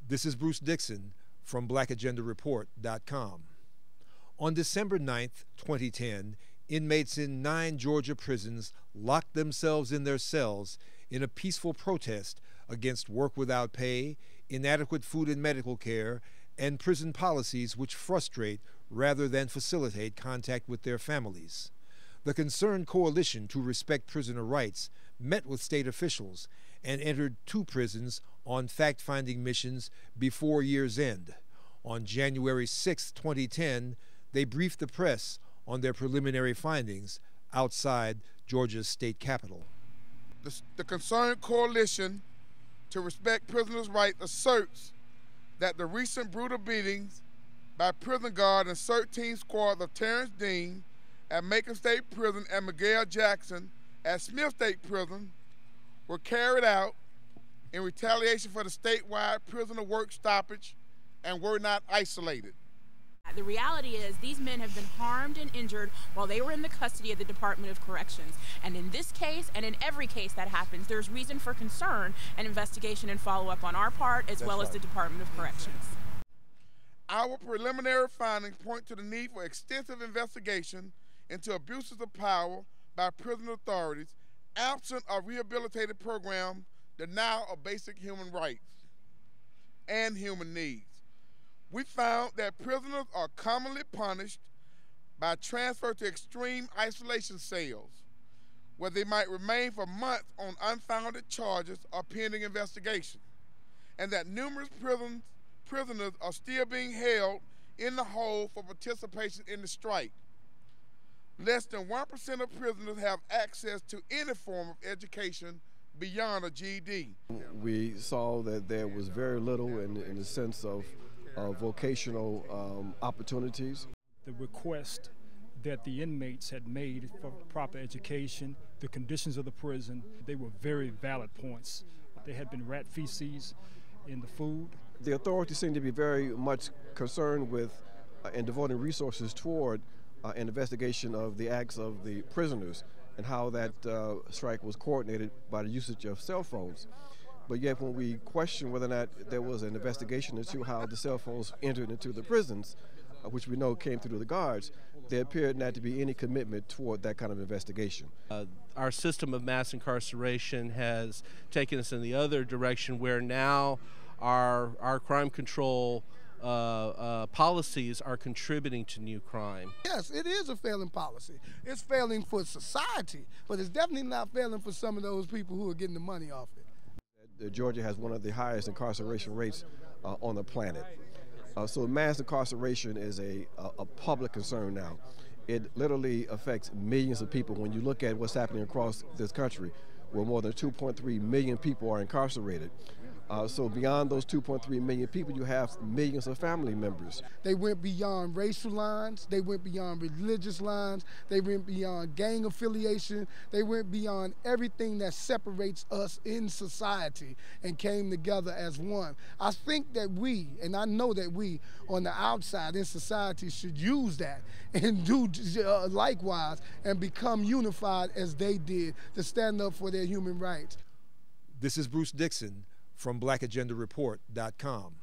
This is Bruce Dixon from blackagendareport.com. On December 9th, 2010, inmates in 9 Georgia prisons locked themselves in their cells in a peaceful protest against work without pay, inadequate food and medical care, and prison policies which frustrate rather than facilitate contact with their families. The Concerned Coalition to Respect Prisoner Rights met with state officials and entered 2 prisons on fact-finding missions before year's end. On January 6, 2010, they briefed the press on their preliminary findings outside Georgia's state capitol. The Concerned Coalition to Respect Prisoners' Rights asserts that the recent brutal beatings by prison guard and 13 squads of Terrence Dean at Macon State Prison and Miguel Jackson at Smith State Prison were carried out in retaliation for the statewide prisoner work stoppage and were not isolated. The reality is these men have been harmed and injured while they were in the custody of the Department of Corrections. And in this case, and in every case that happens, there's reason for concern and investigation and follow-up on our part as well as the Department of Corrections. Our preliminary findings point to the need for extensive investigation into abuses of power by prison authorities, absent of rehabilitative programs, denial of basic human rights and human needs. We found that prisoners are commonly punished by transfer to extreme isolation cells, where they might remain for months on unfounded charges or pending investigation, and that numerous prisoners are still being held in the hold for participation in the strike. Less than 1% of prisoners have access to any form of education beyond a GED. We saw that there was very little in the sense of vocational opportunities. The request that the inmates had made for proper education, the conditions of the prison, they were very valid points. There had been rat feces in the food. The authorities seem to be very much concerned with and devoting resources toward an investigation of the acts of the prisoners and how that strike was coordinated by the usage of cell phones. But yet when we question whether or not there was an investigation into how the cell phones entered into the prisons, which we know came through the guards, there appeared not to be any commitment toward that kind of investigation. Our system of mass incarceration has taken us in the other direction, where now our crime control policies are contributing to new crime. Yes, it is a failing policy. It's failing for society, but it's definitely not failing for some of those people who are getting the money off it. Georgia has one of the highest incarceration rates on the planet. So mass incarceration is a public concern now. It literally affects millions of people. When you look at what's happening across this country, where more than 2.3 million people are incarcerated. So beyond those 2.3 million people, you have millions of family members. They went beyond racial lines, they went beyond religious lines, they went beyond gang affiliation, they went beyond everything that separates us in society and came together as one. I think that we, and I know that we on the outside in society should use that and do likewise and become unified as they did to stand up for their human rights. This is Bruce Dixon from blackagendareport.com.